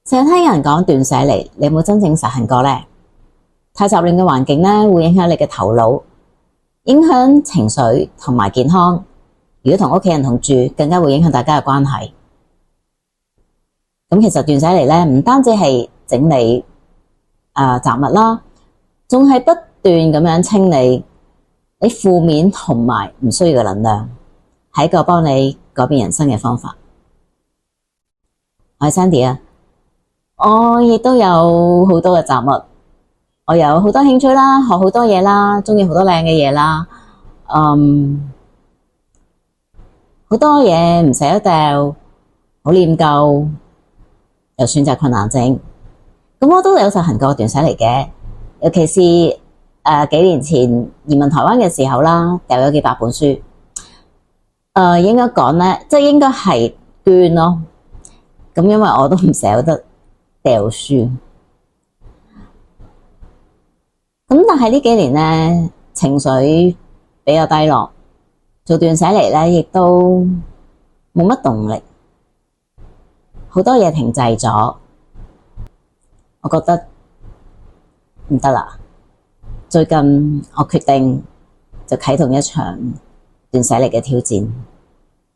成日聽人講斷捨離，你有冇真正實行過呢？太雜亂嘅環境咧，會影響你嘅頭腦，影響情緒同埋健康。如果同屋企人同住，更加會影響大家嘅關係。咁其實斷捨離咧，唔單止係整理雜物啦，仲係不斷咁樣清理你負面同埋唔需要嘅能量，係一個幫你改變人生嘅方法。我係 Sandy 啊，我亦都有好多嘅雜物，我有好多興趣啦，學好多嘢啦，鍾意好多靚嘅嘢啦，好多嘢唔捨得掉，好念舊，有選擇困難症。咁我都有實行過斷捨離嘅，尤其是幾年前移民台灣嘅時候啦，掉咗幾百本書。應該講咧，即係應該係捐咯。咁因為我都唔捨得掉書。咁但係呢幾年咧，情緒比較低落，做斷捨離咧，亦都冇乜動力，好多嘢停滯咗。我覺得唔得啦，最近我決定就啟動一場斷捨離嘅挑戰，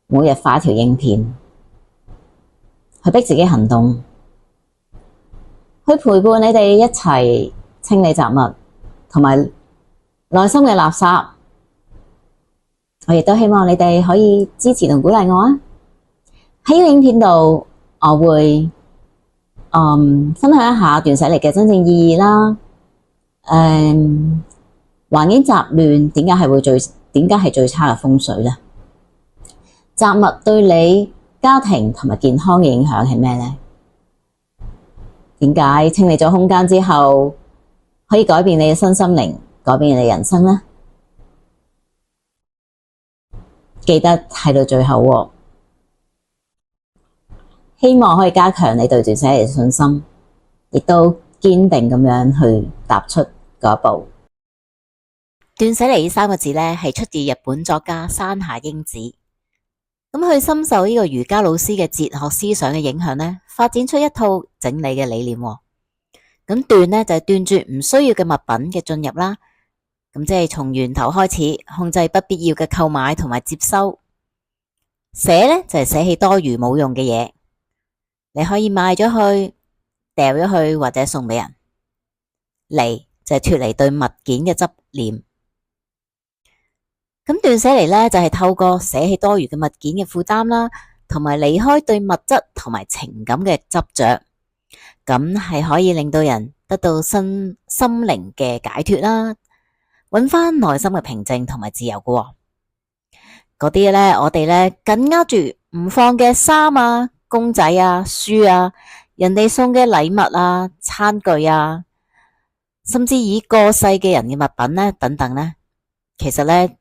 每日發一條影片，去逼自己行動，去陪伴你哋一齊清理雜物同埋內心嘅垃圾。我亦都希望你哋可以支持同鼓勵我啊！喺呢個影片度，我會分享一下斷捨離嘅真正意義啦。環境雜亂點解係最差嘅風水呢？雜物對你家庭同埋健康嘅影響係咩呢？點解清理咗空間之後可以改變你嘅身心靈，改變你嘅人生呢？記得睇到最後喎，希望可以加強你對斷捨離嘅信心，亦都堅定咁樣去踏出嗰一步。斷捨離呢3個字呢，係出自日本作家山下英子。咁佢深受呢個瑜伽老師嘅哲學思想嘅影響呢，發展出一套整理嘅理念。咁斷呢，就係斷絕唔需要嘅物品嘅進入啦。咁即係從源頭開始控制不必要嘅購買同埋接收。捨呢，就係捨棄多餘冇用嘅嘢，你可以賣咗去、掉咗去或者送俾人。離就係脫離對物件嘅執念。咁斷捨離呢，就係透過捨棄多餘嘅物件嘅負擔啦，同埋離開對物質同埋情感嘅執着，咁係可以令到人得到心靈嘅解脫啦，搵返內心嘅平靜同埋自由嘅。嗰啲呢，我哋呢緊握住唔放嘅衫啊、公仔啊、書啊、人哋送嘅禮物啊、餐具啊，甚至已過世嘅人嘅物品呢等等呢，其實呢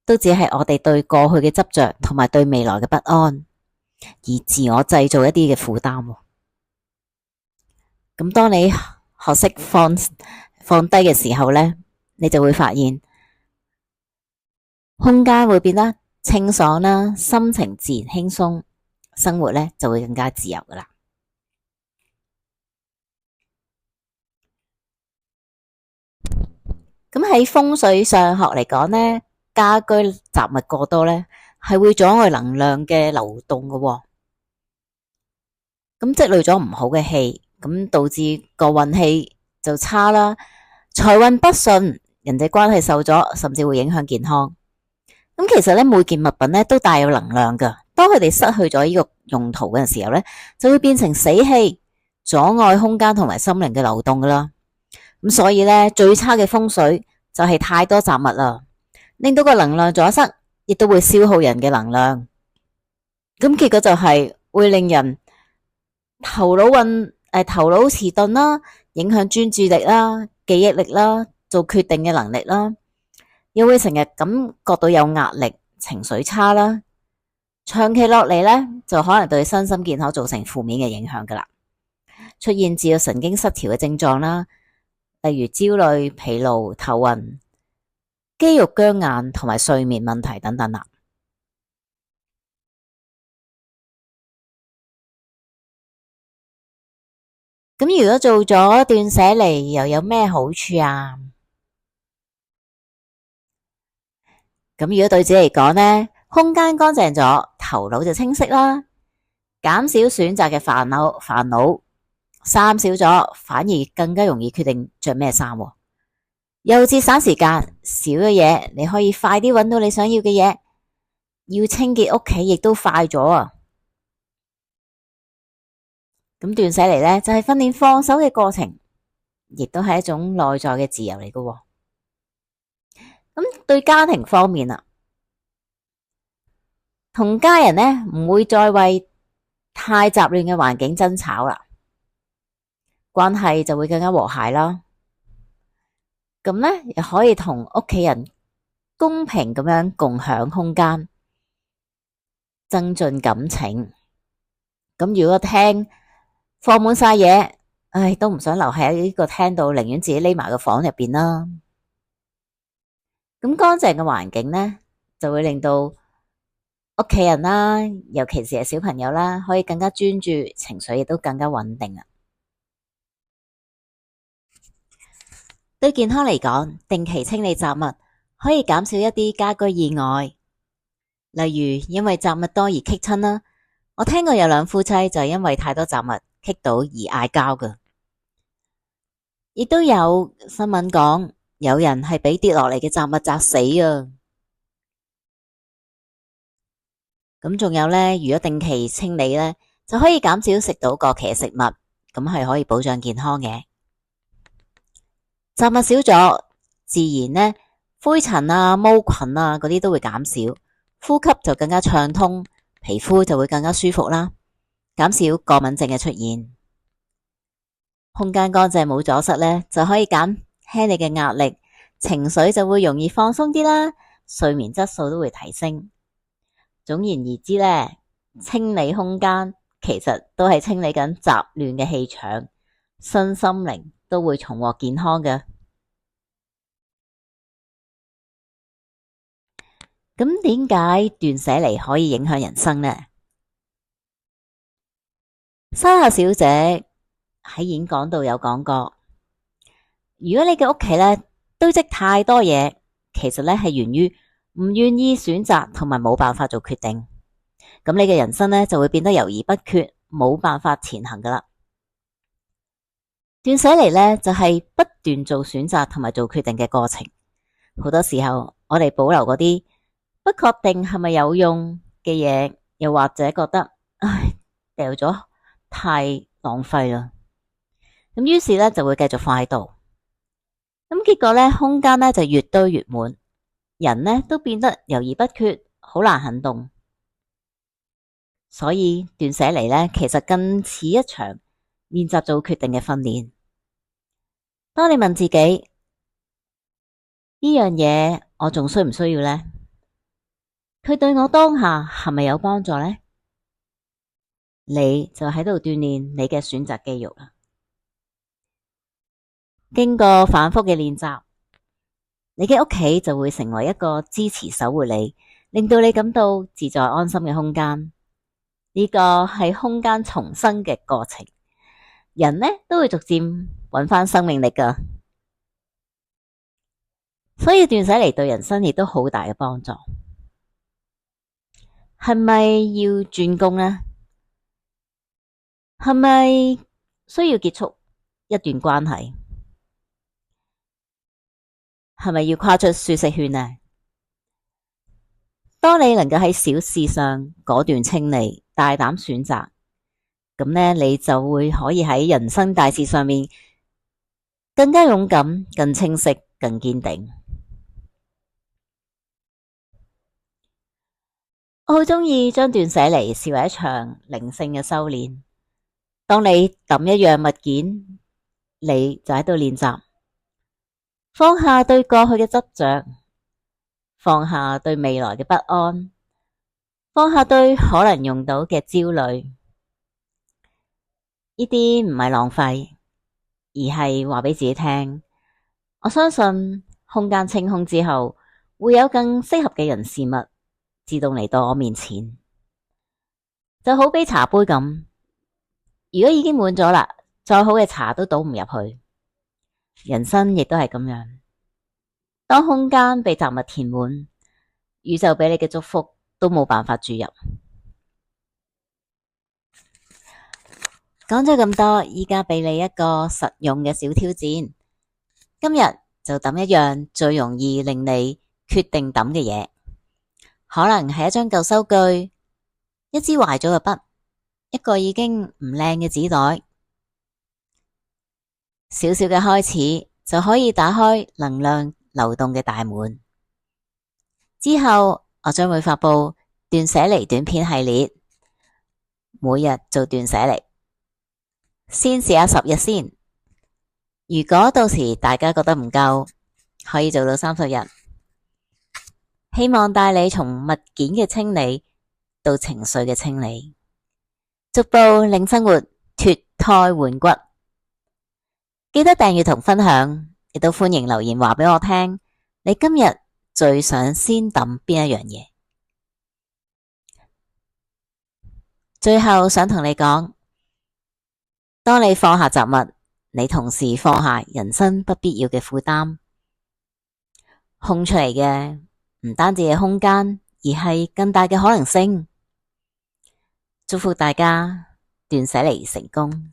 都只係我哋對過去嘅執着同埋對未來嘅不安，而自我製造一啲嘅負擔。咁當你學識放低嘅時候呢，你就會發現空間會變得清爽啦，心情自然輕鬆，生活呢就會更加自由噶啦。咁喺風水上學嚟講呢，家居雜物過多呢，係會阻礙能量嘅流動嘅。咁積累咗唔好嘅氣，咁導致個運氣就差啦，財運不順，人際關係受阻，甚至會影響健康。咁其實呢，每件物品呢都帶有能量噶，當佢哋失去咗呢個用途嘅時候呢，就會變成死氣，阻礙空間同埋心靈嘅流動噶啦。咁所以呢，最差嘅風水就係太多雜物啦，令到個能量阻塞，亦都會消耗人嘅能量。咁結果就係會令人頭腦遲鈍啦，影響專注力啦、記憶力啦、做決定嘅能力啦，又會成日感覺到有壓力、情緒差啦。長期落嚟呢，就可能對身心健康造成負面嘅影響噶啦，出現自律神經失調嘅症狀啦。例如焦慮、疲勞、頭暈、肌肉僵硬同埋睡眠問題等等啦。咁如果做咗斷捨離，又有咩好處啊？咁如果對自己嚟講呢，空間乾淨咗，頭腦就清晰啦，減少選擇嘅煩惱，衫少咗，反而更加容易決定着咩衫，又節省時間，少咗嘢，你可以快啲揾到你想要嘅嘢，要清潔屋企亦都快咗啊！咁斷捨離呢，就係訓練放手嘅過程，亦都係一種內在嘅自由嚟嘅。咁對家庭方面啊，同家人呢唔會再為太雜亂嘅環境爭吵啦，關係就會更加和諧啦。咁呢，又可以同屋企人公平咁樣共享空間，增進感情。咁如果廳放滿晒嘢，都唔想留喺呢個廳度，寧願自己匿埋個房入邊啦。咁乾淨嘅環境呢，就會令到屋企人啦，尤其是係小朋友啦，可以更加專注，情緒亦都更加穩定啊。對健康嚟講，定期清理雜物可以減少一啲家居意外，例如因為雜物多而棘親啦。我聽過有兩夫妻就係因為太多雜物棘到而嗌交㗎，亦都有新聞講有人係俾跌落嚟嘅雜物砸死啊。咁仲有呢，如果定期清理呢，就可以減少食到過期嘅食物，咁係可以保障健康嘅。雜物少咗，自然呢，灰塵啊、毛菌啊嗰啲都會減少，呼吸就更加暢通，皮膚就會更加舒服啦，減少過敏症嘅出現。空間乾淨冇阻塞呢，就可以減輕你嘅壓力，情緒就會容易放鬆啲啦，睡眠質素都會提升。總言而之呢，清理空間其實都係清理緊雜亂嘅氣場，身心靈都會重獲健康嘅。咁點解斷捨離可以影響人生呢？莎夏小姐喺演講度有講過，如果你嘅屋企呢堆積太多嘢，其實呢係源於唔願意選擇同埋冇辦法做決定，咁你嘅人生呢就會變得猶豫不決，冇辦法前行噶啦。斷捨離呢就係不斷做選擇同埋做決定嘅過程，好多時候我哋保留嗰啲不確定係咪有用嘅嘢，又或者覺得掉咗太浪費啦，咁於是呢就會繼續放喺度，咁結果呢，空間呢就越堆越滿，人呢都變得猶豫不決，好難行動。所以斷捨離呢，其實更似一場練習做決定嘅訓練。當你問自己呢樣嘢我仲需唔需要呢？佢對我當下係咪有幫助呢？你就喺度鍛煉你嘅選擇肌肉啦。經過反覆嘅練習，你嘅屋企就會成為一個支持守護你，令到你感到自在安心嘅空間。呢個係空間重生嘅過程，人呢都會逐漸揾返生命力㗎。所以斷捨離對人生亦都好大嘅幫助。係咪要轉工呢？係咪需要結束一段關係？係咪要跨出舒適圈呢？當你能夠喺小事上果斷清理，大膽選擇，咁呢，你就會可以喺人生大事上面更加勇敢、更清晰、更堅定。我好鍾意將斷捨離視為一場靈性嘅修煉。當你抌一樣物件，你就喺度練習放下對過去嘅執着，放下對未來嘅不安，放下對可能用到嘅焦慮。呢啲唔係浪費，而係話俾自己聽，我相信空間清空之後，會有更適合嘅人事物自動嚟到我面前，就好比茶杯咁，如果已經滿咗啦，再好嘅茶都倒唔入去。人生亦都係咁樣，當空間被雜物填滿，宇宙俾你嘅祝福都冇辦法注入。講咗咁多，依家俾你一個實用嘅小挑戰，今日就抌一樣最容易令你決定抌嘅嘢，可能係一張舊收據，一支壞咗嘅筆，一個已經唔靚嘅紙袋。小小嘅開始就可以打開能量流動嘅大門。之後我將會發佈斷捨離短片系列，每日做斷捨離，先試下10日先。如果到時大家覺得唔夠，可以做到30日。希望帶你從物件嘅清理到情緒嘅清理，逐步令生活脫胎換骨。記得訂閱同分享，亦都歡迎留言話俾我聽，你今日最想先抌邊一樣嘢？最後想同你講，當你放下雜物，你同時放下人生不必要嘅負擔，空出嚟嘅唔單止係空間，而係更大嘅可能性。祝福大家斷捨離成功。